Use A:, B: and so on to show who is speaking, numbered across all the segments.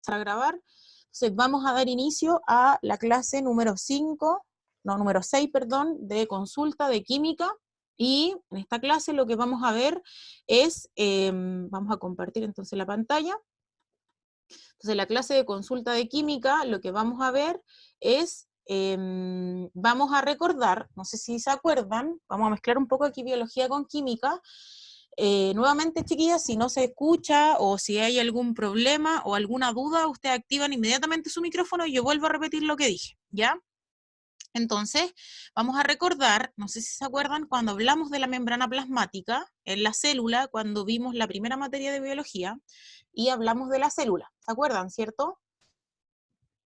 A: a grabar. Entonces vamos a dar inicio a la clase número 6, perdón, de consulta de química, y en esta clase lo que vamos a ver es, vamos a compartir entonces la pantalla. Entonces en la clase de consulta de química lo que vamos a ver es, vamos a recordar, no sé si se acuerdan, vamos a mezclar un poco aquí biología con química. Nuevamente, chiquillas, si no se escucha o si hay algún problema o alguna duda, ustedes activan inmediatamente su micrófono y yo vuelvo a repetir lo que dije, ¿ya? Entonces, vamos a recordar, no sé si se acuerdan, cuando hablamos de la membrana plasmática en la célula, cuando vimos la primera materia de biología, y hablamos de la célula, ¿se acuerdan, cierto?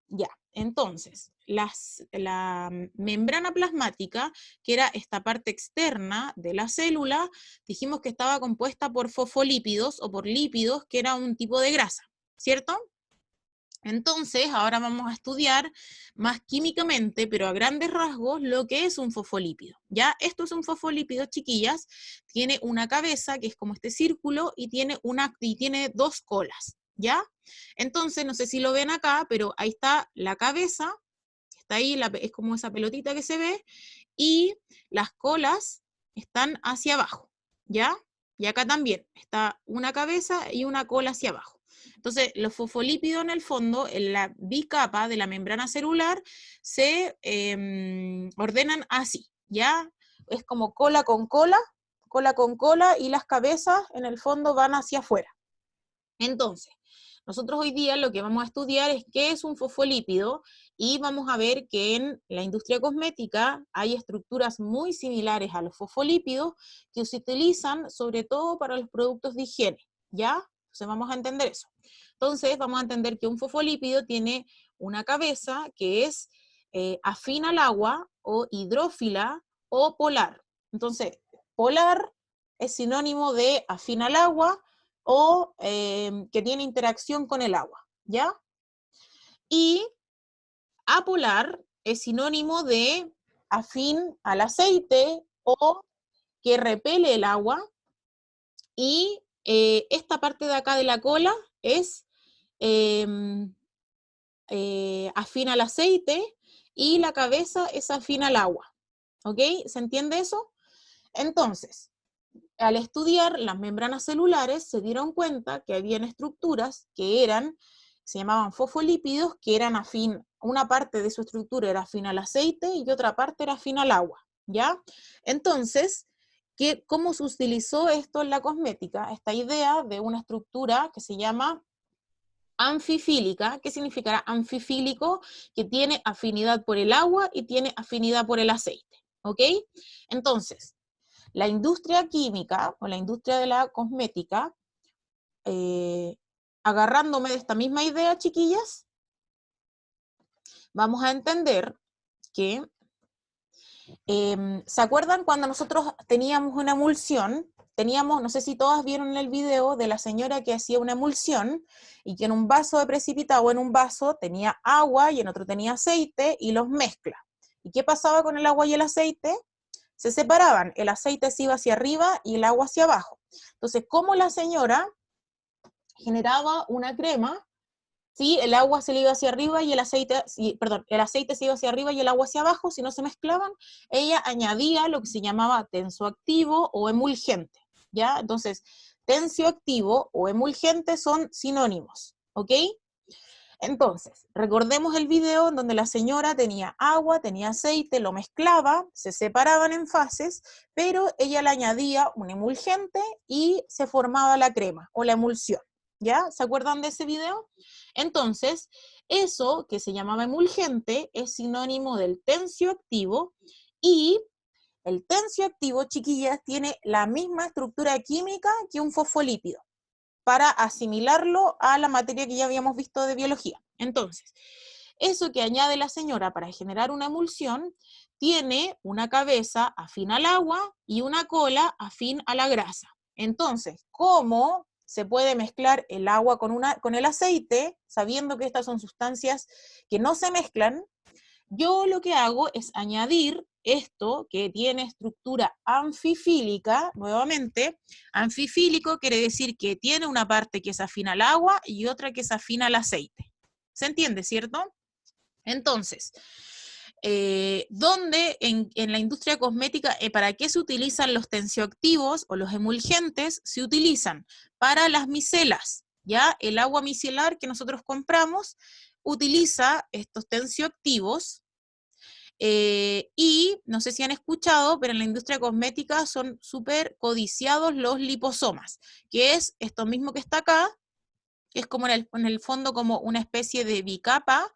A: Ya, entonces, la membrana plasmática, que era esta parte externa de la célula, dijimos que estaba compuesta por fosfolípidos o por lípidos, que era un tipo de grasa, ¿cierto? Entonces, ahora vamos a estudiar más químicamente, pero a grandes rasgos, lo que es un fosfolípido. ¿Ya? Esto es un fosfolípido, chiquillas, tiene una cabeza, que es como este círculo, y tiene dos colas, ¿ya? Entonces, no sé si lo ven acá, pero ahí está la cabeza, está ahí, es como esa pelotita que se ve, y las colas están hacia abajo, ¿ya? Y acá también está una cabeza y una cola hacia abajo. Entonces, los fosfolípidos en el fondo, en la bicapa de la membrana celular, se ordenan así, ¿ya? Es como cola con cola, y las cabezas en el fondo van hacia afuera. Entonces, nosotros hoy día lo que vamos a estudiar es qué es un fosfolípido, y vamos a ver que en la industria cosmética hay estructuras muy similares a los fosfolípidos que se utilizan sobre todo para los productos de higiene, ¿ya? Entonces vamos a entender eso. Entonces vamos a entender que un fosfolípido tiene una cabeza que es afín al agua, o hidrófila, o polar. Entonces, polar es sinónimo de afín al agua, o que tiene interacción con el agua, ¿ya? Y apolar es sinónimo de afín al aceite, o que repele el agua, y esta parte de acá de la cola es eh, afín al aceite, y la cabeza es afín al agua, ¿ok? ¿Se entiende eso? Entonces, al estudiar las membranas celulares, se dieron cuenta que habían estructuras que se llamaban fosfolípidos, que eran afín, una parte de su estructura era afín al aceite y otra parte era afín al agua, ¿ya? Entonces, ¿cómo se utilizó esto en la cosmética? Esta idea de una estructura que se llama anfifílica. ¿Qué significará anfifílico? Que tiene afinidad por el agua y tiene afinidad por el aceite, ¿ok? Entonces, la industria química o la industria de la cosmética, agarrándome de esta misma idea, chiquillas, vamos a entender que, ¿se acuerdan cuando nosotros teníamos una emulsión? Teníamos, no sé si todas vieron el video de la señora que hacía una emulsión, y que en un vaso de precipitado, en un vaso tenía agua y en otro tenía aceite, y los mezcla. ¿Y qué pasaba con el agua y el aceite? Se separaban, el aceite se iba hacia arriba y el agua hacia abajo. Entonces, ¿cómo la señora generaba una crema? ¿Sí? El agua se le iba hacia arriba y el aceite se iba hacia arriba y el agua hacia abajo, si no se mezclaban, ella añadía lo que se llamaba tensoactivo o emulgente, ¿ya? Entonces, tensioactivo o emulgente son sinónimos, ¿ok? Entonces, recordemos el video en donde la señora tenía agua, tenía aceite, lo mezclaba, se separaban en fases, pero ella le añadía un emulgente y se formaba la crema o la emulsión, ¿ya? ¿Se acuerdan de ese video? Entonces, eso que se llamaba emulgente es sinónimo del tensioactivo, y el tensioactivo, chiquillas, tiene la misma estructura química que un fosfolípido, para asimilarlo a la materia que ya habíamos visto de biología. Entonces, eso que añade la señora para generar una emulsión tiene una cabeza afín al agua y una cola afín a la grasa. Entonces, ¿cómo se puede mezclar el agua con el aceite, sabiendo que estas son sustancias que no se mezclan? yo lo que hago es añadir esto que tiene estructura anfifílica, nuevamente, anfifílico quiere decir que tiene una parte que es afín al agua y otra que es afín al aceite. ¿Se entiende, cierto? Entonces, ¿dónde en la industria cosmética, para qué se utilizan los tensioactivos o los emulgentes? Se utilizan para las micelas, ¿ya? El agua micelar que nosotros compramos utiliza estos tensioactivos, y no sé si han escuchado, pero en la industria cosmética son súper codiciados los liposomas, que es esto mismo que está acá, que es como en el fondo como una especie de bicapa,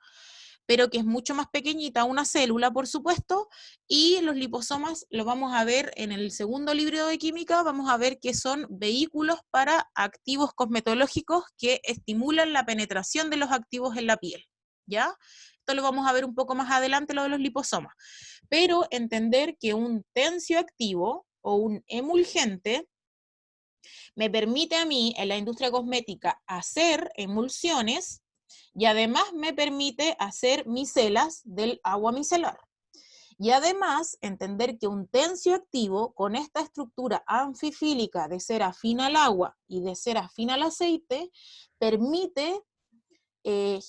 A: pero que es mucho más pequeñita, una célula, por supuesto, y los liposomas lo vamos a ver en el segundo libro de química, vamos a ver que son vehículos para activos cosmetológicos que estimulan la penetración de los activos en la piel, ¿ya? Esto lo vamos a ver un poco más adelante, lo de los liposomas. Pero entender que un tensioactivo o un emulgente me permite a mí en la industria cosmética hacer emulsiones y además me permite hacer micelas del agua micelar. Y además entender que un tensioactivo con esta estructura anfifílica de ser afín al agua y de ser afín al aceite permite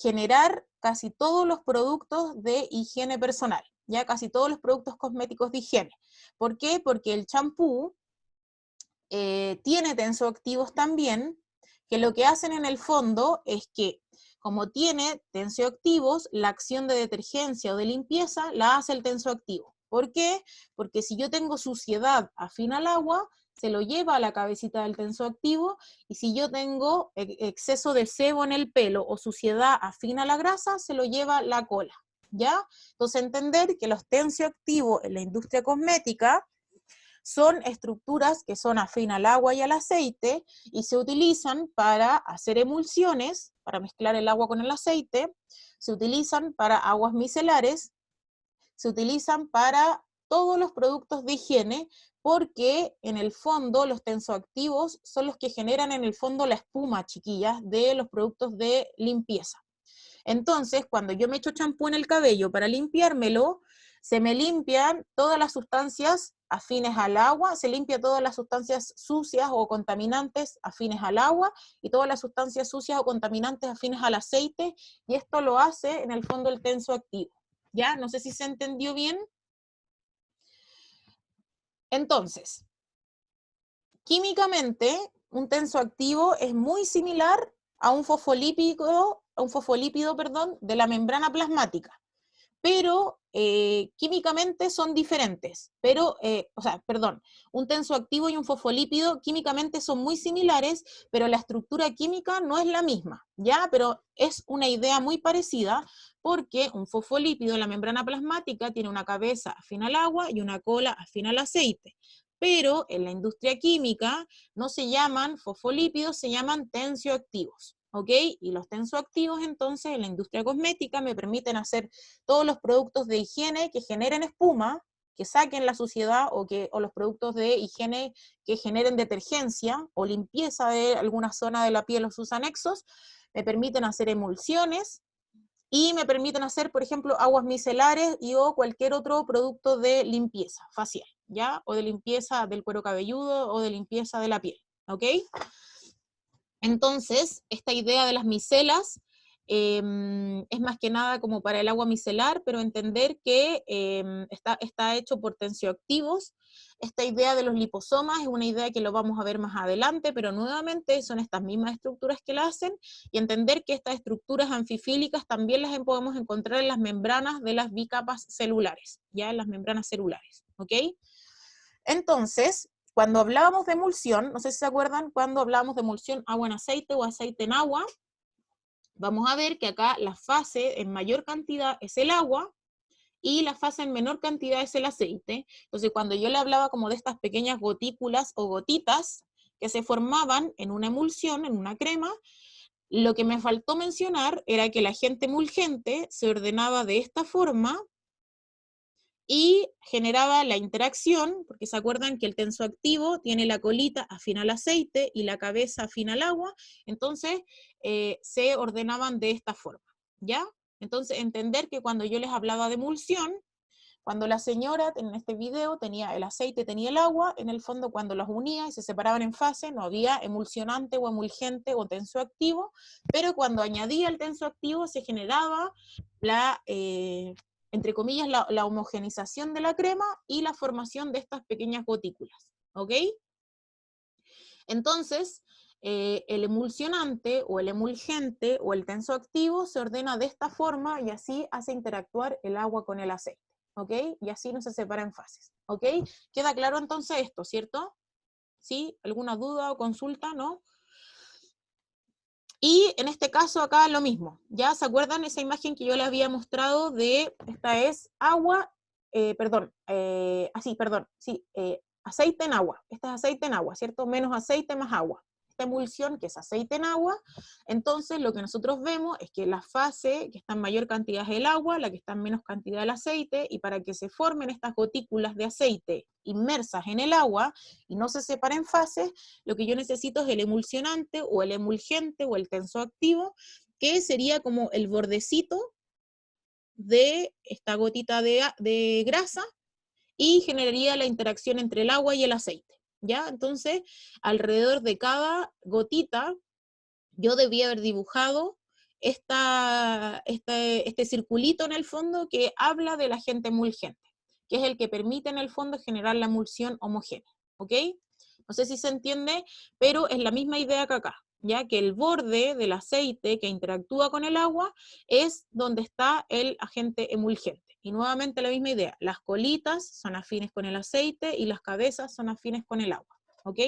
A: generar casi todos los productos de higiene personal, ya casi todos los productos cosméticos de higiene. ¿Por qué? Porque el champú tiene tensioactivos también, que lo que hacen en el fondo es que, como tiene tensioactivos, la acción de detergencia o de limpieza la hace el tensioactivo. ¿Por qué? Porque si yo tengo suciedad afín al agua, se lo lleva a la cabecita del tensioactivo, y si yo tengo exceso de sebo en el pelo o suciedad afín a la grasa, se lo lleva la cola, ¿ya? Entonces entender que los tensioactivos en la industria cosmética son estructuras que son afín al agua y al aceite y se utilizan para hacer emulsiones, para mezclar el agua con el aceite, se utilizan para aguas micelares, se utilizan para todos los productos de higiene, porque en el fondo los tensoactivos son los que generan en el fondo la espuma, chiquillas, de los productos de limpieza. Entonces, cuando yo me echo champú en el cabello para limpiármelo, se me limpian todas las sustancias afines al agua, se limpia todas las sustancias sucias o contaminantes afines al agua y todas las sustancias sucias o contaminantes afines al aceite, y esto lo hace en el fondo el tensoactivo. ¿Ya? No sé si se entendió bien. Entonces, químicamente, un tensoactivo es muy similar a un fosfolípido, perdón, de la membrana plasmática, pero químicamente son diferentes. Pero, un tensoactivo y un fosfolípido químicamente son muy similares, pero la estructura química no es la misma, ¿ya? Pero es una idea muy parecida, porque un fosfolípido en la membrana plasmática tiene una cabeza afín al agua y una cola afín al aceite. Pero en la industria química no se llaman fosfolípidos, se llaman tensioactivos, ¿ok? Y los tensioactivos entonces en la industria cosmética me permiten hacer todos los productos de higiene que generen espuma, que saquen la suciedad, o los productos de higiene que generen detergencia o limpieza de alguna zona de la piel o sus anexos, me permiten hacer emulsiones y me permiten hacer, por ejemplo, aguas micelares o cualquier otro producto de limpieza facial, ¿ya? O de limpieza del cuero cabelludo o de limpieza de la piel, ¿ok? Entonces, esta idea de las micelas es más que nada como para el agua micelar, pero entender que está hecho por tensioactivos. Esta idea de los liposomas es una idea que lo vamos a ver más adelante, pero nuevamente son estas mismas estructuras que la hacen, y entender que estas estructuras anfifílicas también las podemos encontrar en las membranas de las bicapas celulares, ya en las membranas celulares, ¿ok? Entonces, cuando hablábamos de emulsión, no sé si se acuerdan, cuando hablábamos de emulsión agua en aceite o aceite en agua, vamos a ver que acá la fase en mayor cantidad es el agua y la fase en menor cantidad es el aceite. Entonces, cuando yo le hablaba como de estas pequeñas gotículas o gotitas que se formaban en una emulsión, en una crema, lo que me faltó mencionar era que el agente emulgente se ordenaba de esta forma y generaba la interacción, porque se acuerdan que el tensoactivo tiene la colita afín al aceite y la cabeza afín al agua, entonces se ordenaban de esta forma, ¿ya? Entonces, entender que cuando yo les hablaba de emulsión, cuando la señora en este video tenía el aceite, tenía el agua, en el fondo cuando los unía y se separaban en fase, no había emulsionante o emulgente o tensoactivo, pero cuando añadía el tensoactivo se generaba la, entre comillas, la homogenización de la crema y la formación de estas pequeñas gotículas, ¿ok? Entonces, el emulsionante o el emulgente o el tensoactivo se ordena de esta forma y así hace interactuar el agua con el aceite, ¿ok? Y así no se separa en fases, ¿ok? ¿Queda claro entonces esto, cierto? ¿Sí? ¿Alguna duda o consulta? ¿No? Y en este caso acá lo mismo, ¿ya? ¿Se acuerdan esa imagen que yo les había mostrado de, esta es agua, aceite en agua, este es aceite en agua, ¿cierto? Menos aceite más agua. Esta emulsión que es aceite en agua, entonces lo que nosotros vemos es que la fase que está en mayor cantidad es el agua, la que está en menos cantidad el aceite, y para que se formen estas gotículas de aceite inmersas en el agua y no se separen fases, lo que yo necesito es el emulsionante o el emulgente o el tensoactivo, que sería como el bordecito de esta gotita de grasa y generaría la interacción entre el agua y el aceite, ¿ya? Entonces, alrededor de cada gotita, yo debía haber dibujado este circulito en el fondo que habla del agente emulgente, que es el que permite en el fondo generar la emulsión homogénea, ¿ok? No sé si se entiende, pero es la misma idea que acá, ya que el borde del aceite que interactúa con el agua es donde está el agente emulgente. Y nuevamente la misma idea, las colitas son afines con el aceite y las cabezas son afines con el agua, ¿ok?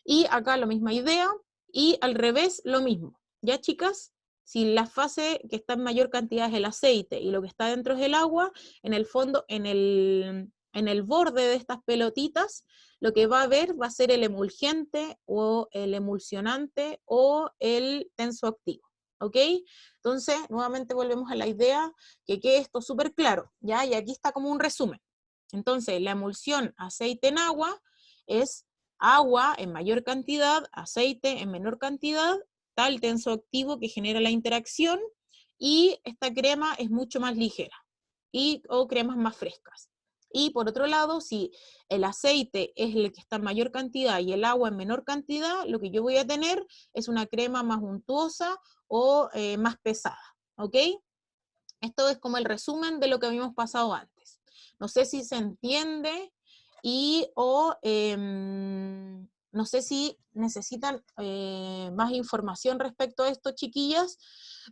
A: Y acá la misma idea, y al revés lo mismo. ¿Ya, chicas? Si la fase que está en mayor cantidad es el aceite y lo que está dentro es el agua, en el fondo, en el borde de estas pelotitas, lo que va a haber va a ser el emulgente o el emulsionante o el tensoactivo. ¿Ok? Entonces, nuevamente volvemos a la idea que quede esto súper claro, ¿ya? Y aquí está como un resumen. Entonces, la emulsión aceite en agua es agua en mayor cantidad, aceite en menor cantidad, tal tensoactivo que genera la interacción, y esta crema es mucho más ligera, o cremas más frescas. Y por otro lado, si el aceite es el que está en mayor cantidad y el agua en menor cantidad, lo que yo voy a tener es una crema más untuosa o más pesada, ¿ok? Esto es como el resumen de lo que habíamos pasado antes. No sé si se entiende no sé si necesitan más información respecto a esto, chiquillas.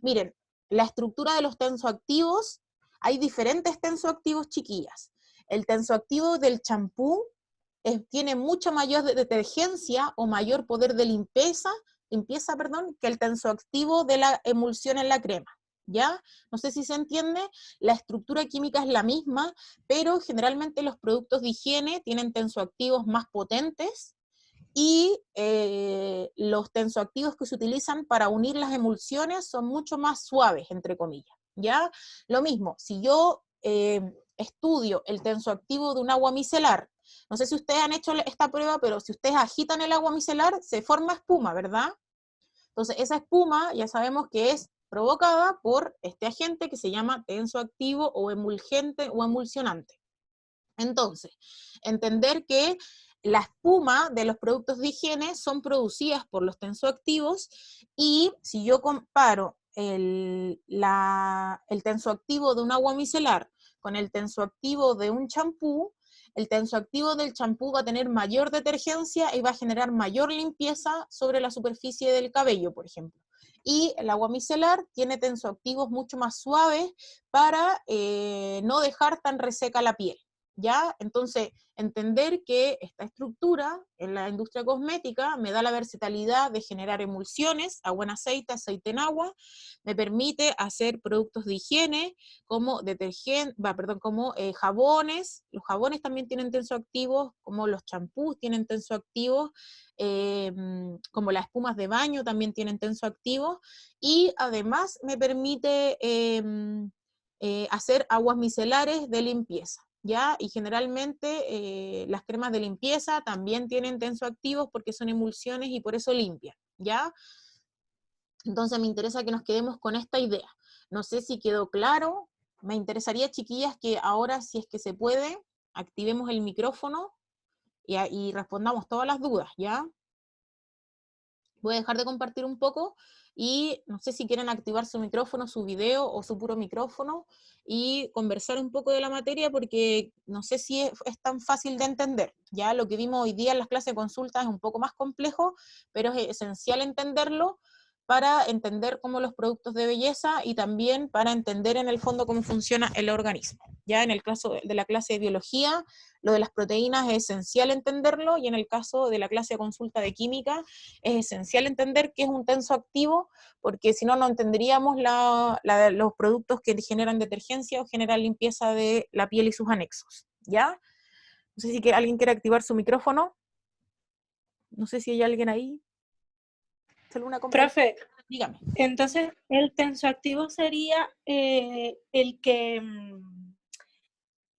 A: Miren, la estructura de los tensoactivos, hay diferentes tensoactivos, chiquillas. El tensoactivo del champú tiene mucha mayor detergencia o mayor poder de limpieza, que el tensoactivo de la emulsión en la crema. ¿Ya? No sé si se entiende, la estructura química es la misma, pero generalmente los productos de higiene tienen tensoactivos más potentes y los tensoactivos que se utilizan para unir las emulsiones son mucho más suaves, entre comillas, ¿ya? Lo mismo, si yo estudio el tensoactivo de un agua micelar, no sé si ustedes han hecho esta prueba, pero si ustedes agitan el agua micelar, se forma espuma, ¿verdad? Entonces, esa espuma ya sabemos que es provocada por este agente que se llama tensoactivo o emulgente o emulsionante. Entonces, entender que la espuma de los productos de higiene son producidas por los tensoactivos, y si yo comparo el tensoactivo de un agua micelar con el tensoactivo de un champú, el tensoactivo del champú va a tener mayor detergencia y va a generar mayor limpieza sobre la superficie del cabello, por ejemplo. Y el agua micelar tiene tensoactivos mucho más suaves para no dejar tan reseca la piel. ¿Ya? Entonces, entender que esta estructura en la industria cosmética me da la versatilidad de generar emulsiones, agua en aceite, aceite en agua, me permite hacer productos de higiene como jabones. Los jabones también tienen tensoactivos, como los champús tienen tensoactivos, como las espumas de baño también tienen tensoactivos, y además me permite hacer aguas micelares de limpieza. ¿Ya? Y generalmente las cremas de limpieza también tienen tensoactivos porque son emulsiones y por eso limpian, ¿ya? Entonces me interesa que nos quedemos con esta idea. No sé si quedó claro. Me interesaría, chiquillas, que ahora, si es que se puede, activemos el micrófono y respondamos todas las dudas, ¿ya? Voy a dejar de compartir un poco y no sé si quieren activar su micrófono, su video o su puro micrófono y conversar un poco de la materia, porque no sé si es tan fácil de entender. Ya lo que vimos hoy día en las clases de consulta es un poco más complejo, pero es esencial entenderlo para entender cómo los productos de belleza y también para entender en el fondo cómo funciona el organismo. Ya en el caso de la clase de biología, lo de las proteínas es esencial entenderlo, y en el caso de la clase de consulta de química es esencial entender qué es un tensoactivo, porque si no, no entenderíamos los productos que generan detergencia o generan limpieza de la piel y sus anexos, ¿ya? No sé si alguien quiere activar su micrófono. No sé si hay alguien ahí. ¿Alguna compañera?
B: Profe,
A: Dígame.
B: entonces el tensoactivo sería el que,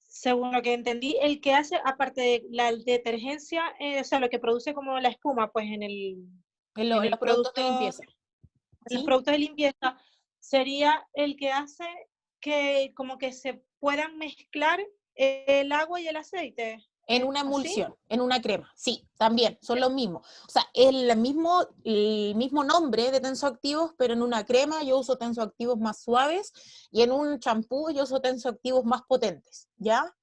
B: según lo que entendí, el que hace, aparte de la detergencia, o sea, lo que produce como la espuma, pues en
A: En
B: el
A: los productos de
B: producto,
A: limpieza.
B: en los
A: ¿Sí?
B: productos de limpieza, sería el que hace que como que se puedan mezclar el agua y el aceite.
A: En una
B: ¿Así?
A: emulsión, en una crema, sí, también, son los mismos. O sea, es el mismo nombre de tensoactivos, pero en una crema yo uso tensoactivos más suaves y en un champú yo uso tensoactivos más potentes, ¿ya?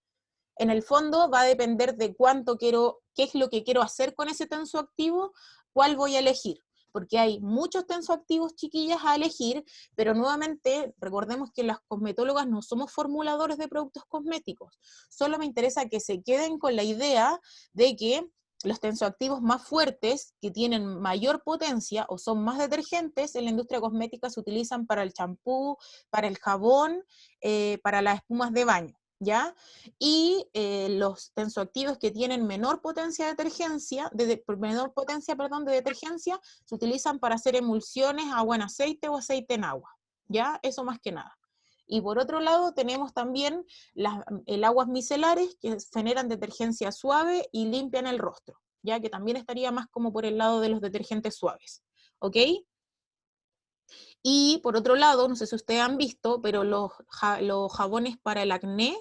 A: En el fondo va a depender de cuánto quiero, qué es lo que quiero hacer con ese tensoactivo, cuál voy a elegir, porque hay muchos tensoactivos, chiquillas, a elegir, pero nuevamente recordemos que las cosmetólogas no somos formuladores de productos cosméticos, solo me interesa que se queden con la idea de que los tensoactivos más fuertes, que tienen mayor potencia o son más detergentes, en la industria cosmética se utilizan para el champú, para el jabón, para las espumas de baño, ¿ya? Y los tensoactivos que tienen menor potencia de detergencia, menor potencia, perdón, de detergencia, se utilizan para hacer emulsiones, agua en aceite o aceite en agua, ¿ya? Eso más que nada. Y por otro lado tenemos también el aguas micelares, que generan detergencia suave y limpian el rostro, ya que también estaría más como por el lado de los detergentes suaves, ¿ok? Y por otro lado, no sé si ustedes han visto, pero los jabones para el acné,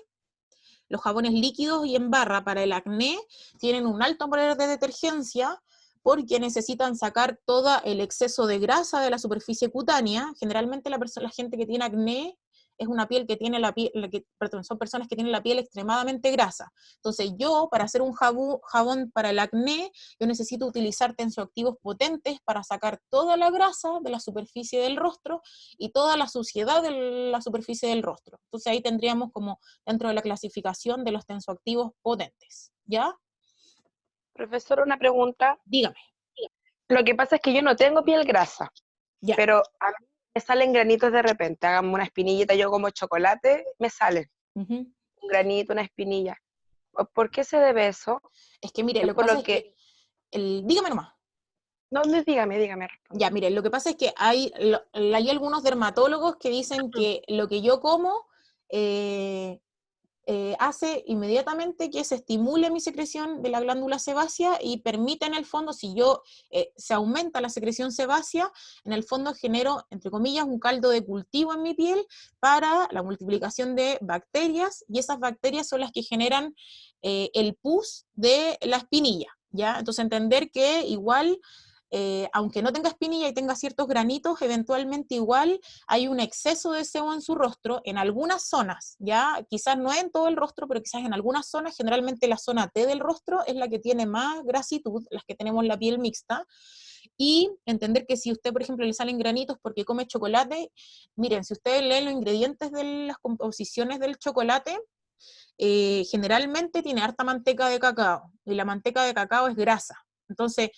A: los jabones líquidos y en barra para el acné tienen un alto poder de detergencia porque necesitan sacar todo el exceso de grasa de la superficie cutánea. Generalmente la gente que tiene acné es una piel que tiene perdón, son personas que tienen la piel extremadamente grasa. Entonces yo, para hacer un jabón para el acné, yo necesito utilizar tensoactivos potentes para sacar toda la grasa de la superficie del rostro y toda la suciedad de la superficie del rostro. Entonces ahí tendríamos como dentro de la clasificación de los tensoactivos potentes, ¿ya?
C: Profesor, una pregunta.
A: Dígame,
C: Lo que pasa es que yo no tengo piel grasa,
A: ya.
C: pero a mí me salen granitos de repente. Háganme una espinillita, yo como chocolate, me sale
A: Uh-huh.
C: un granito, una espinilla. ¿Por qué se debe eso?
A: Es que mire,
C: Es
A: lo que
C: por
A: pasa
C: lo
A: es que,
C: que...
A: dígame nomás.
C: No, no, dígame, responde.
A: Ya, mire, lo que pasa es que hay algunos dermatólogos que dicen que lo que yo como eh, hace inmediatamente que se estimule mi secreción de la glándula sebácea y permite en el fondo, si yo se aumenta la secreción sebácea, en el fondo genero, entre comillas, un caldo de cultivo en mi piel para la multiplicación de bacterias, y esas bacterias son las que generan el pus de la espinilla, ¿ya? Entonces entender que igual aunque no tenga espinilla y tenga ciertos granitos, eventualmente igual hay un exceso de sebo en su rostro, en algunas zonas, ya quizás no en todo el rostro, pero quizás en algunas zonas, generalmente la zona T del rostro es la que tiene más grasitud, las que tenemos la piel mixta, y entender que si usted, por ejemplo, le salen granitos porque come chocolate, miren, si ustedes leen los ingredientes de las composiciones del chocolate, generalmente tiene harta manteca de cacao, y la manteca de cacao es grasa. Entonces,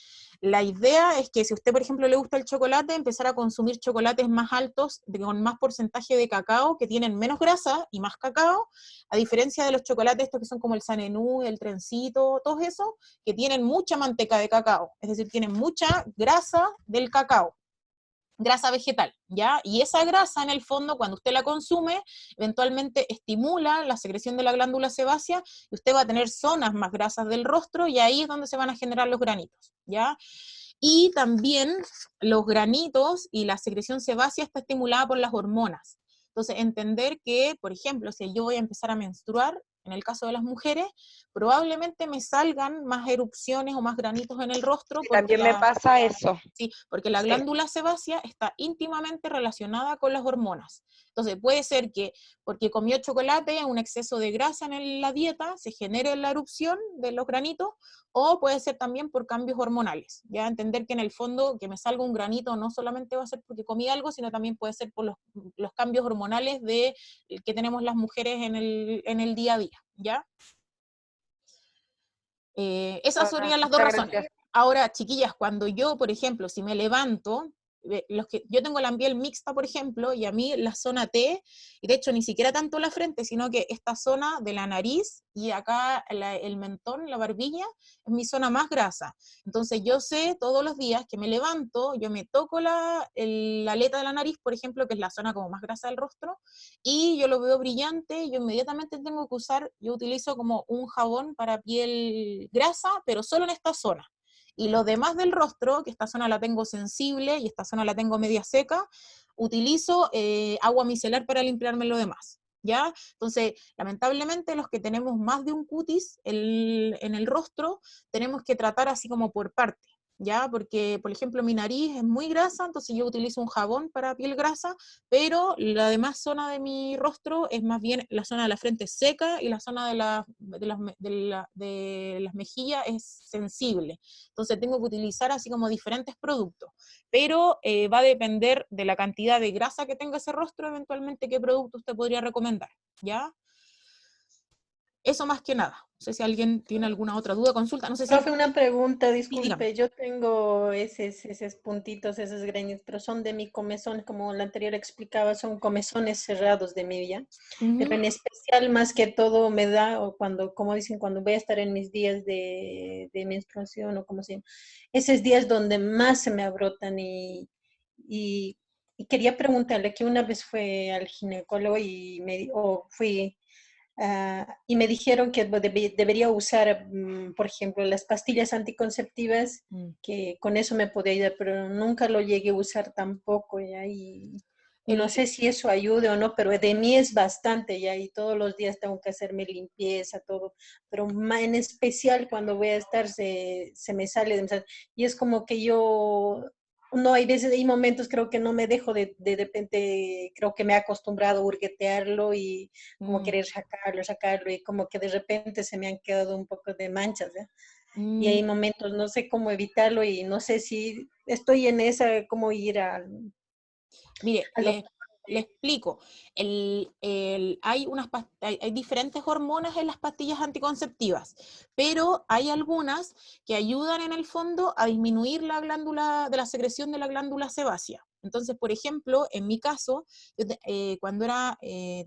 A: la idea es que si a usted, por ejemplo, le gusta el chocolate, empezar a consumir chocolates más altos, con más porcentaje de cacao, que tienen menos grasa y más cacao, a diferencia de los chocolates estos que son como el Sanenú, el Trencito, todos esos, que tienen mucha manteca de cacao, es decir, tienen mucha grasa del cacao, grasa vegetal, ¿ya? Y esa grasa, en el fondo, cuando usted la consume, eventualmente estimula la secreción de la glándula sebácea y usted va a tener zonas más grasas del rostro, y ahí es donde se van a generar los granitos, ¿ya? Y también los granitos y la secreción sebácea está estimulada por las hormonas. Entonces, entender que, por ejemplo, si yo voy a empezar a menstruar, en el caso de las mujeres, probablemente me salgan más erupciones o más granitos en el rostro,
C: Y
A: porque
C: también me pasa eso.
A: sí, porque la
C: Sí.
A: glándula sebácea está íntimamente relacionada con las hormonas. Entonces puede ser que porque comió chocolate, un exceso de grasa en la dieta, se genere la erupción de los granitos, o puede ser también por cambios hormonales. Ya entender que en el fondo que me salga un granito no solamente va a ser porque comí algo, sino también puede ser por los cambios hormonales que tenemos las mujeres en el día a día, ¿ya? Esas serían las dos
C: Muchas
A: razones.
C: gracias.
A: Ahora, chiquillas, cuando yo, por ejemplo, si me levanto, yo tengo la piel mixta, por ejemplo, y a mí la zona T, y de hecho ni siquiera tanto la frente, sino que esta zona de la nariz y acá el mentón, la barbilla, es mi zona más grasa. Entonces yo sé todos los días que me levanto, yo me toco la aleta de la nariz, por ejemplo, que es la zona como más grasa del rostro, y yo lo veo brillante, yo inmediatamente tengo que usar, yo utilizo como un jabón para piel grasa, pero solo en esta zona. Y lo demás del rostro, que esta zona la tengo sensible y esta zona la tengo media seca, utilizo agua micelar para limpiarme lo demás, ¿ya? Entonces, lamentablemente los que tenemos más de un cutis en el rostro, tenemos que tratar así como por parte, ¿ya? Porque, por ejemplo, mi nariz es muy grasa, entonces yo utilizo un jabón para piel grasa, pero la demás zona de mi rostro es más bien la zona de la frente seca y la zona de las mejillas es sensible. Entonces tengo que utilizar así como diferentes productos, pero va a depender de la cantidad de grasa que tenga ese rostro, eventualmente qué producto usted podría recomendar, ¿ya? Eso más que nada. No sé si alguien tiene alguna otra duda, consulta, no sé si...
B: Profe, una pregunta,
A: Sí, dígame.
B: disculpe, yo tengo esos puntitos, esos granitos, pero son de mi comezón, como la anterior explicaba, son comezones cerrados de mi vida, pero en especial más que todo me da, o cuando, como dicen, cuando voy a estar en mis días de menstruación o como se llama, esos días donde más se me abrotan y quería preguntarle que una vez fue al ginecólogo o fui y me dijeron que debería usar, por ejemplo, las pastillas anticonceptivas,
A: Mm.
B: que con eso me podía ayudar, pero nunca lo llegué a usar tampoco, ¿ya? Y no
A: El,
B: sé si eso ayude o no, pero de mí es bastante, ¿ya? Y todos los días tengo que hacerme limpieza, todo, pero en especial cuando voy a estar se me sale y es como que yo no, hay veces, hay momentos creo que no me dejo de repente, creo que me he acostumbrado a hurguetearlo y como
A: mm,
B: querer sacarlo, y como que de repente se me han quedado un poco de manchas, ¿eh? Y
A: mm,
B: hay momentos, no sé cómo evitarlo y no sé si estoy en esa, cómo ir
A: Mire,
B: al doctor.
A: le explico. Hay diferentes hormonas en las pastillas anticonceptivas, pero hay algunas que ayudan en el fondo a disminuir la secreción de la glándula sebácea. Entonces, por ejemplo, en mi caso, cuando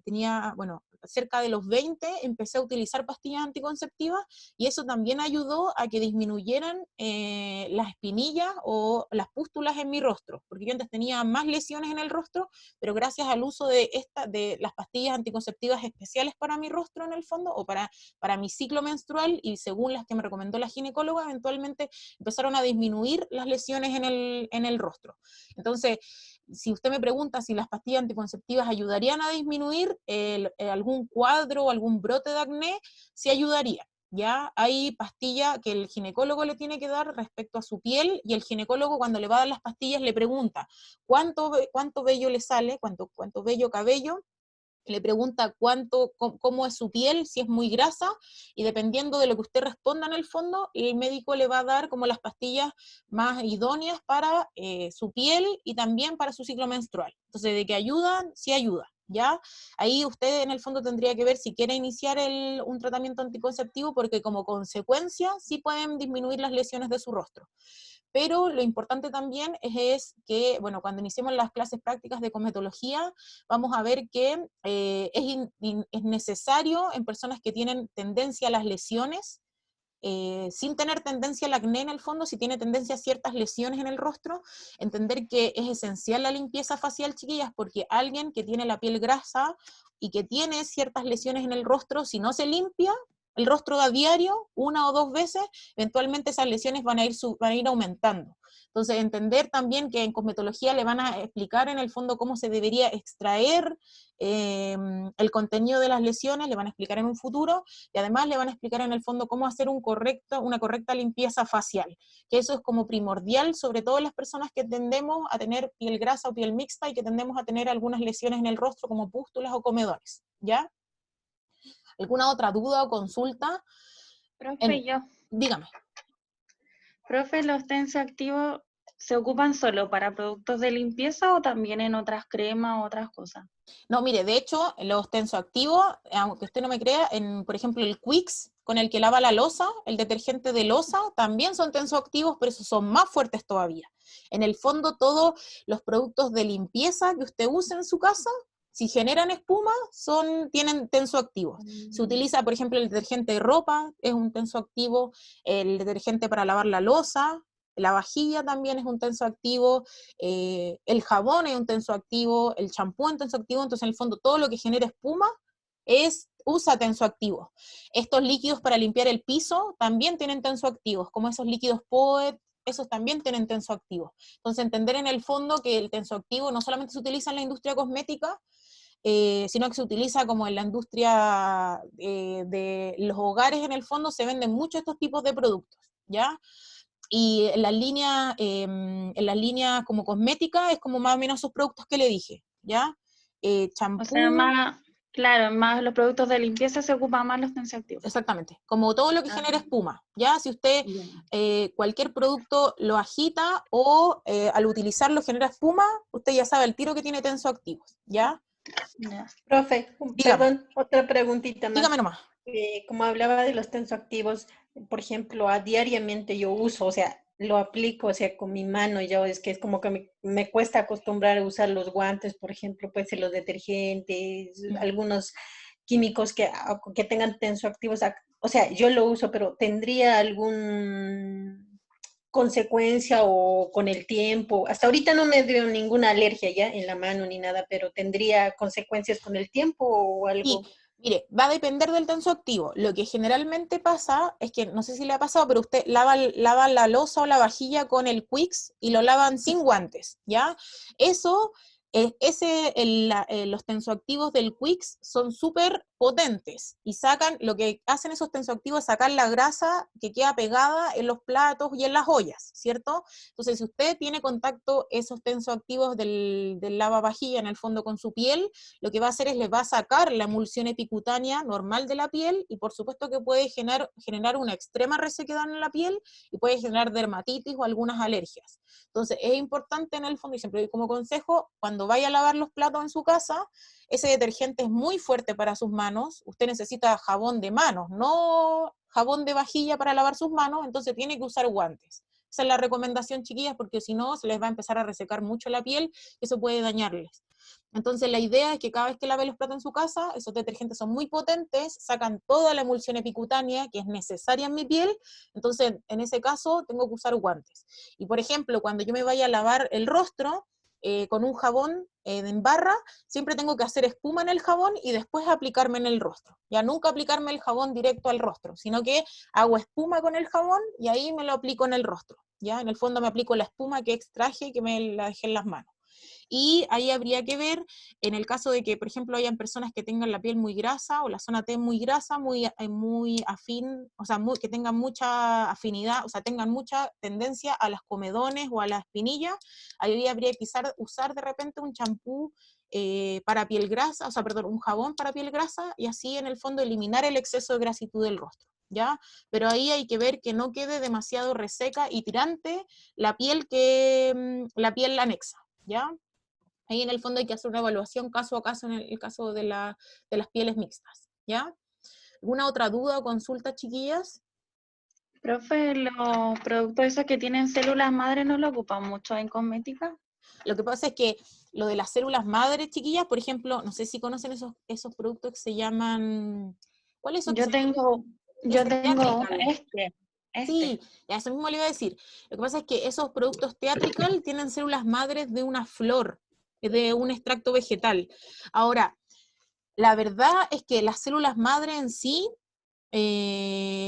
A: tenía, bueno, cerca de los 20, empecé a utilizar pastillas anticonceptivas y eso también ayudó a que disminuyeran las espinillas o las pústulas en mi rostro, porque yo antes tenía más lesiones en el rostro, pero gracias al uso de las pastillas anticonceptivas especiales para mi rostro en el fondo, o para mi ciclo menstrual, y según las que me recomendó la ginecóloga, eventualmente empezaron a disminuir las lesiones en el rostro. Entonces, si usted me pregunta si las pastillas anticonceptivas ayudarían a disminuir algún cuadro o algún brote de acné, sí ayudaría. ¿Ya? Hay pastilla que el ginecólogo le tiene que dar respecto a su piel, y el ginecólogo cuando le va a dar las pastillas le pregunta cuánto vello le sale, cuánto vello cabello, le pregunta cómo es su piel, si es muy grasa, y dependiendo de lo que usted responda en el fondo, el médico le va a dar como las pastillas más idóneas para su piel y también para su ciclo menstrual. Entonces, de que ayudan, sí ayuda. ¿Ya? Ahí usted en el fondo tendría que ver si quiere iniciar un tratamiento anticonceptivo, porque como consecuencia sí pueden disminuir las lesiones de su rostro. Pero lo importante también es que, bueno, cuando iniciemos las clases prácticas de cosmetología, vamos a ver que es necesario en personas que tienen tendencia a las lesiones, sin tener tendencia al acné en el fondo, si tiene tendencia a ciertas lesiones en el rostro, entender que es esencial la limpieza facial, chiquillas, porque alguien que tiene la piel grasa y que tiene ciertas lesiones en el rostro, si no se limpia el rostro a diario, una o dos veces, eventualmente esas lesiones van a ir aumentando. Entonces, entender también que en cosmetología le van a explicar en el fondo cómo se debería extraer el contenido de las lesiones, le van a explicar en un futuro, y además le van a explicar en el fondo cómo hacer una correcta limpieza facial, que eso es como primordial, sobre todo en las personas que tendemos a tener piel grasa o piel mixta y que tendemos a tener algunas lesiones en el rostro como pústulas o comedones, ¿ya? ¿Alguna otra duda o consulta?
D: Profe,
A: Dígame.
D: Profe, ¿los tensoactivos se ocupan solo para productos de limpieza o también en otras cremas o otras cosas?
A: No, mire, de hecho, los tensoactivos, aunque usted no me crea, por ejemplo, el Quicks, con el que lava la loza, el detergente de loza, también son tensoactivos, pero esos son más fuertes todavía. En el fondo, todos los productos de limpieza que usted use en su casa, si generan espuma, tienen tensoactivos. Se utiliza, por ejemplo, el detergente de ropa, es un tensoactivo, el detergente para lavar la loza, la vajilla también es un tensoactivo, el jabón es un tensoactivo, el champú es un tensoactivo, entonces en el fondo todo lo que genera espuma usa tensoactivos. Estos líquidos para limpiar el piso también tienen tensoactivos, como esos líquidos POET, esos también tienen tensoactivos. Entonces entender en el fondo que el tensoactivo no solamente se utiliza en la industria cosmética, sino que se utiliza como en la industria de los hogares. En el fondo se venden mucho estos tipos de productos, ¿ya? Y en la línea como cosmética es como más o menos esos productos que le dije, ¿ya? Champú.
D: O sea, claro, más los productos de limpieza se ocupan más los tensoactivos.
A: Exactamente, como todo lo que genera espuma, ¿ya? Si usted cualquier producto lo agita o al utilizarlo genera espuma, usted ya sabe el tiro que tiene tensoactivos, ¿ya?
B: Profe, perdón, otra preguntita más.
A: Dígame nomás.
B: Como hablaba de los tensoactivos, por ejemplo, diariamente yo uso, o sea, lo aplico, o sea, con mi mano, ya es que es como que me cuesta acostumbrar a usar los guantes, por ejemplo, puede ser los detergentes, algunos químicos que tengan tensoactivos, o sea, yo lo uso, pero ¿tendría algún consecuencia o con el tiempo? Hasta ahorita no me dio ninguna alergia ya en la mano ni nada, pero ¿tendría consecuencias con el tiempo o algo?
A: Sí, mire, va a depender del tensoactivo. Lo que generalmente pasa es que, no sé si le ha pasado, pero usted lava la loza o la vajilla con el Quicks y lo lavan sin guantes, ¿ya? Eso, los tensoactivos del Quicks son súper potentes y lo que hacen esos tensoactivos es sacar la grasa que queda pegada en los platos y en las ollas, ¿cierto? Entonces, si usted tiene contacto esos tensoactivos del lavavajilla en el fondo con su piel, lo que va a hacer es le va a sacar la emulsión epicutánea normal de la piel y por supuesto que puede generar una extrema resequedad en la piel y puede generar dermatitis o algunas alergias. Entonces es importante en el fondo, y siempre doy como consejo, cuando vaya a lavar los platos en su casa, ese detergente es muy fuerte para sus manos, usted necesita jabón de manos, no jabón de vajilla para lavar sus manos, entonces tiene que usar guantes. Esa es la recomendación, chiquillas, porque si no, se les va a empezar a resecar mucho la piel, y eso puede dañarles. Entonces la idea es que cada vez que lave los platos en su casa, esos detergentes son muy potentes, sacan toda la emulsión epicutánea que es necesaria en mi piel, entonces en ese caso tengo que usar guantes. Y por ejemplo, cuando yo me vaya a lavar el rostro, con un jabón en barra, siempre tengo que hacer espuma en el jabón y después aplicarme en el rostro. Ya nunca aplicarme el jabón directo al rostro, sino que hago espuma con el jabón y ahí me lo aplico en el rostro. Ya en el fondo me aplico la espuma que extraje y que me la dejé en las manos. Y ahí habría que ver, en el caso de que, por ejemplo, hayan personas que tengan la piel muy grasa o la zona T muy grasa, muy afín, o sea, que tengan mucha afinidad, o sea, tengan mucha tendencia a las comedones o a la espinilla, ahí habría que usar de repente un champú para piel grasa, o sea, perdón, un jabón para piel grasa, y así en el fondo eliminar el exceso de grasitud del rostro, ¿ya? Pero ahí hay que ver que no quede demasiado reseca y tirante la piel anexa, ¿ya? Ahí en el fondo hay que hacer una evaluación caso a caso en el caso de las pieles mixtas, ¿ya? ¿Alguna otra duda o consulta, chiquillas?
D: Profe, los productos esos que tienen células madre no lo ocupan mucho en cosmética.
A: Lo que pasa es que lo de las células madre, chiquillas, por ejemplo, no sé si conocen esos productos que se llaman... ¿Cuáles son?
D: Yo tengo este.
A: Sí, a eso mismo le iba a decir. Lo que pasa es que esos productos Theatrical tienen células madres de una flor, de un extracto vegetal. Ahora, la verdad es que las células madre en sí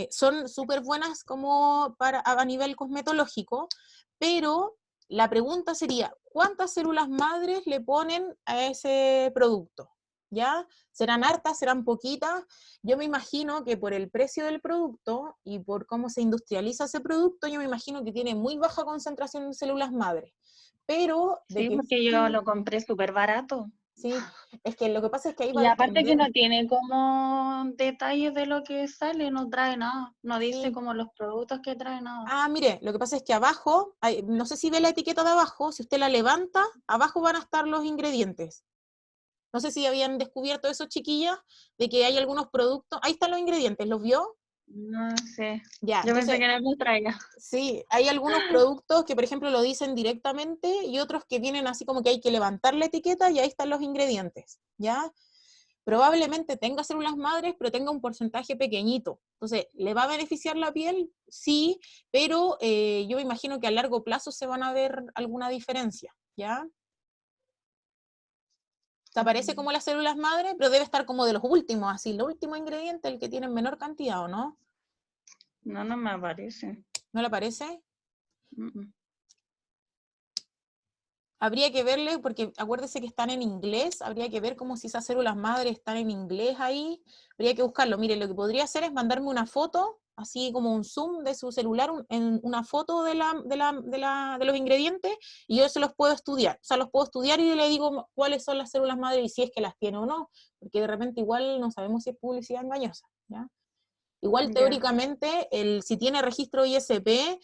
A: son súper buenas como a nivel cosmetológico, pero la pregunta sería, ¿cuántas células madres le ponen a ese producto? ¿ya? ¿Serán hartas, serán poquitas? Yo me imagino que por el precio del producto y por cómo se industrializa ese producto, yo me imagino que tiene muy baja concentración de células madre. Pero de
D: Sí,
A: que
D: porque yo lo compré súper barato.
A: sí, es que lo que pasa es que ahí va
D: Y
A: a
D: aparte que
A: depender.
D: no tiene como detalles de lo que sale, no trae nada. No dice
A: Sí.
D: como los productos que trae nada.
A: Ah, mire, lo que pasa es que abajo, no sé si ve la etiqueta de abajo, si usted la levanta, abajo van a estar los ingredientes. No sé si habían descubierto eso, chiquillas, de que hay algunos productos. Ahí están los ingredientes, ¿los vio?
D: No sé.
A: Ya,
D: Yo pensé
A: entonces,
D: que no lo traía.
A: sí, hay algunos productos que, por ejemplo, lo dicen directamente y otros que vienen así como que hay que levantar la etiqueta y ahí están los ingredientes, ¿ya? Probablemente tenga células madres, pero tenga un porcentaje pequeñito. Entonces, ¿le va a beneficiar la piel? Sí, pero yo me imagino que a largo plazo se van a ver alguna diferencia, ¿ya? Se aparece como las células madre, pero debe estar como de los últimos, así, el último ingrediente, el que tiene menor cantidad, ¿o no?
D: No, no me aparece.
A: ¿No le aparece?
D: Mm, mm.
A: Habría que verle, porque acuérdese que están en inglés, habría que ver como si esas células madre están en inglés ahí, habría que buscarlo. Mire, lo que podría hacer es mandarme una foto, así como un zoom de su celular, en una foto de los ingredientes, y yo se los puedo estudiar. O sea, los puedo estudiar y yo le digo cuáles son las células madre y si es que las tiene o no, porque de repente igual no sabemos si es publicidad engañosa, ¿ya? Igual
D: Ya.
A: teóricamente, si tiene registro ISP,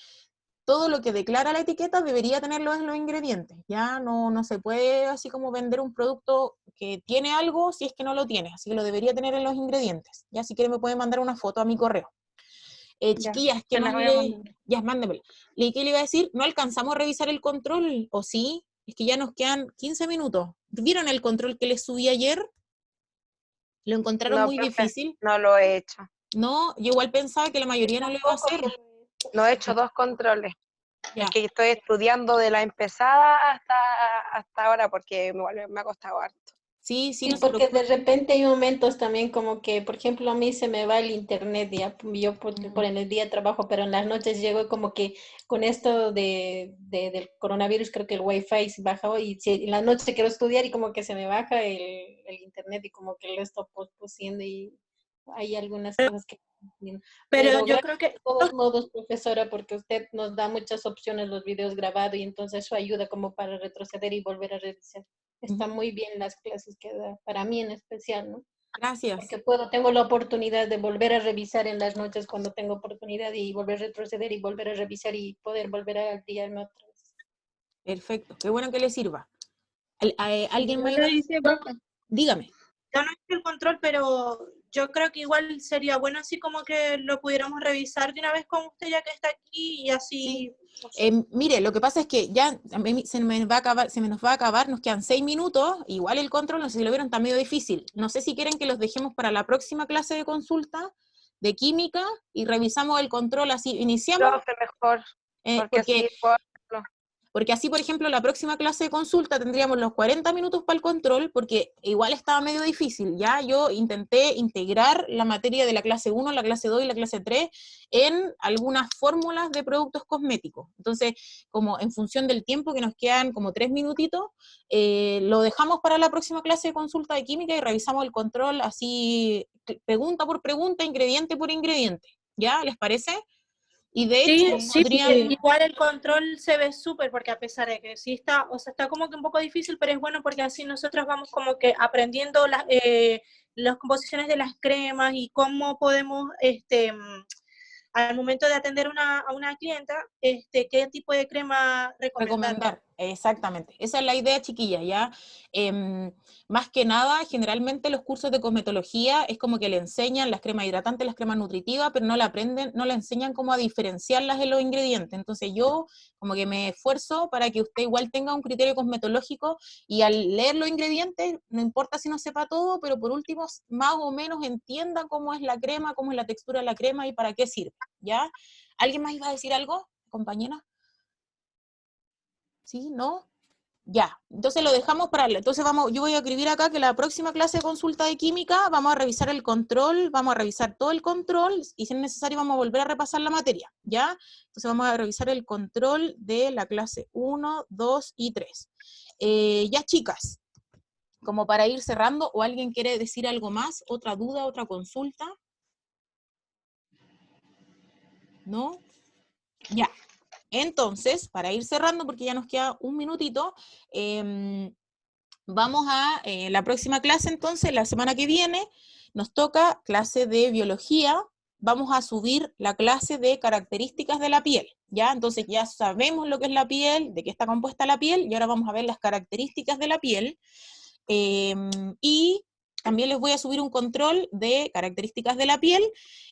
A: todo lo que declara la etiqueta debería tenerlo en los ingredientes. Ya no se puede así como vender un producto que tiene algo si es que no lo tiene, así que lo debería tener en los ingredientes. Ya si quiere me puede mandar una foto a mi correo.
D: Ya.
A: Chiquillas, ¿qué
D: Te
A: más
D: las voy a
A: le...?
D: mandar.
A: Ya, mándemela. ¿Qué le iba a decir? ¿No alcanzamos a revisar el control? ¿O sí? Es que ya nos quedan 15 minutos. ¿Vieron el control que les subí ayer? ¿Lo encontraron
C: No,
A: muy
C: profe,
A: difícil?
C: no lo he hecho.
A: No, yo igual pensaba que la mayoría no lo iba a
B: Tampoco,
A: hacer.
C: No he hecho 2 controles. Es
A: Ya.
C: que estoy estudiando de la empezada hasta ahora porque me ha costado harto.
A: Sí, sí,
B: sí,
A: no se
B: porque de
A: preocupe.
B: repente hay momentos también como que, por ejemplo, a mí se me va el internet, ya, yo por en el día trabajo, pero en las noches llego como que con esto del coronavirus, creo que el wifi se baja y si en la noche quiero estudiar y como que se me baja el internet y como que lo estoy pospusiendo y hay algunas cosas que... no entiendo.
E: Pero
B: Pero
E: yo
B: gracias
E: creo que
B: de todos modos, profesora, porque usted nos da muchas opciones los videos grabados y entonces eso ayuda como para retroceder y volver a revisar. Está
A: Ujú.
B: muy bien las clases que da, para mí en especial, ¿no?
A: Gracias.
B: Porque tengo la oportunidad de volver a revisar en las noches cuando tengo oportunidad y volver a retroceder y volver a revisar y poder volver a guiarme otra vez.
A: Perfecto, qué bueno que le sirva. ¿Alguien
E: yo
A: más
E: lo
A: iba a decir?
E: hice, profe.
A: Dígame.
E: Yo no hice el control, pero yo creo que igual sería bueno así como que lo pudiéramos revisar de una vez con usted ya que está aquí y
A: Sí.
E: así, no sé.
A: Mire, lo que pasa es que ya a mí se me va a acabar, se me nos va a acabar, nos quedan 6 minutos, igual el control, no sé si lo vieron, está medio difícil. No sé si quieren que los dejemos para la próxima clase de consulta de química y revisamos el control así, iniciamos,
C: Profe, mejor, porque
A: porque
C: así puedo hacerlo.
A: Porque así, por ejemplo, la próxima clase de consulta tendríamos los 40 minutos para el control, porque igual estaba medio difícil, ¿ya? Yo intenté integrar la materia de la clase 1, la clase 2 y la clase 3 en algunas fórmulas de productos cosméticos. Entonces, como en función del tiempo, que nos quedan como 3 minutitos, lo dejamos para la próxima clase de consulta de química y revisamos el control así, pregunta por pregunta, ingrediente por ingrediente. ¿Ya? ¿Les parece? Y de hecho,
E: Sí,
D: Sí.
E: sí,
A: podrían...
E: igual el control se ve súper porque a pesar de que sí está, o sea, está como que un poco difícil, pero es bueno porque así nosotros vamos como que aprendiendo las composiciones de las cremas y cómo podemos, al momento de atender a una clienta, qué tipo de crema recomendarle.
A: Recomendar, exactamente. Esa es la idea, chiquilla, ¿ya? Más que nada, generalmente los cursos de cosmetología es como que le enseñan las cremas hidratantes, las cremas nutritivas, pero no la aprenden, no le enseñan cómo a diferenciarlas en los ingredientes. Entonces yo como que me esfuerzo para que usted igual tenga un criterio cosmetológico y al leer los ingredientes, no importa si no sepa todo, pero por último, más o menos entienda cómo es la crema, cómo es la textura de la crema y para qué sirve, ¿ya? ¿Alguien más iba a decir algo, compañera? ¿Sí? ¿No? Ya, entonces lo dejamos para... Entonces yo voy a escribir acá que la próxima clase de consulta de química vamos a revisar el control, vamos a revisar todo el control y si es necesario vamos a volver a repasar la materia, ¿ya? Entonces vamos a revisar el control de la clase 1, 2 y 3. Ya, chicas, como para ir cerrando, o alguien quiere decir algo más, otra duda, otra consulta. ¿No? Ya. Entonces, para ir cerrando, porque ya nos queda un minutito, vamos a la próxima clase, entonces, la semana que viene, nos toca clase de biología, vamos a subir la clase de características de la piel, ¿ya? Entonces ya sabemos lo que es la piel, de qué está compuesta la piel, y ahora vamos a ver las características de la piel, y también les voy a subir un control de características de la piel,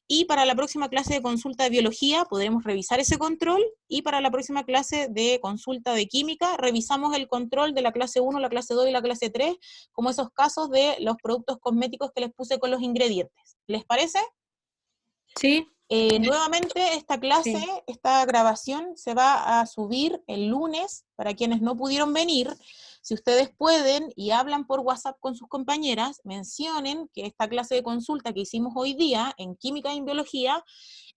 A: y para la próxima clase de consulta de biología podremos revisar ese control, y para la próxima clase de consulta de química revisamos el control de la clase 1, la clase 2 y la clase 3, como esos casos de los productos cosméticos que les puse con los ingredientes. ¿Les parece?
E: Sí.
A: Nuevamente esta clase,
B: Sí.
A: esta grabación se va a subir el lunes para quienes no pudieron venir. Si ustedes pueden y hablan por WhatsApp con sus compañeras, mencionen que esta clase de consulta que hicimos hoy día en química y en biología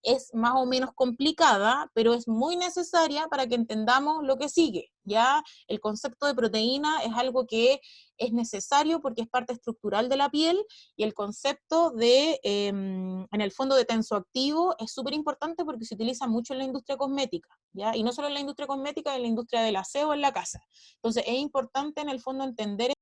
A: es más o menos complicada, pero es muy necesaria para que entendamos lo que sigue. Ya el concepto de proteína es algo que es necesario porque es parte estructural de la piel, y el concepto de, en el fondo, de tensoactivo es súper importante porque se utiliza mucho en la industria cosmética, ¿ya? Y no solo en la industria cosmética, en la industria del aseo en la casa. Entonces es importante en el fondo entender